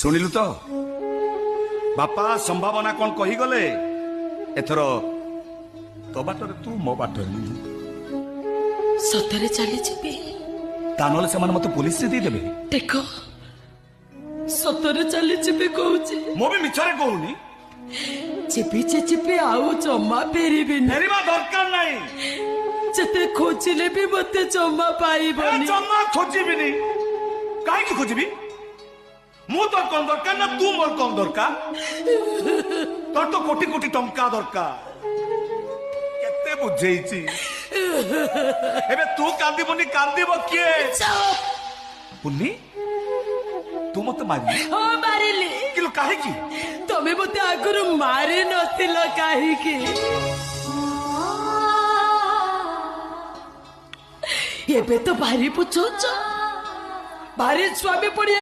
शुणिलु तो बापा संभावना कौन कहीगले एथर तो बाटर तू मो बाटर सतरे चली जीवी तानले से मते पुलिस रे दे देबे देख सतरे चली जीवी कहूची मो भी मिछरे कहूनी जीवी जीवी आउ जमा फेरबी फेरिबा दरकार नाही जते खोजिले भी मते जमा पाइबनी जमा खोजिबिनी काहे की खोजिबी मु तो कौन दरकार ना तू मोर कौन दरकार तोर तो कोटी कोटी टंका दरकार केते बुझेइची एबे तू कांदीबनी कांदीबो किए पुन्नी तू मत मारी हो मारिली किलो काहे की तमे मते आगुरु मारी नथिल काहे की एबे तो भारी पुछोच भारी स्वामी पड़ी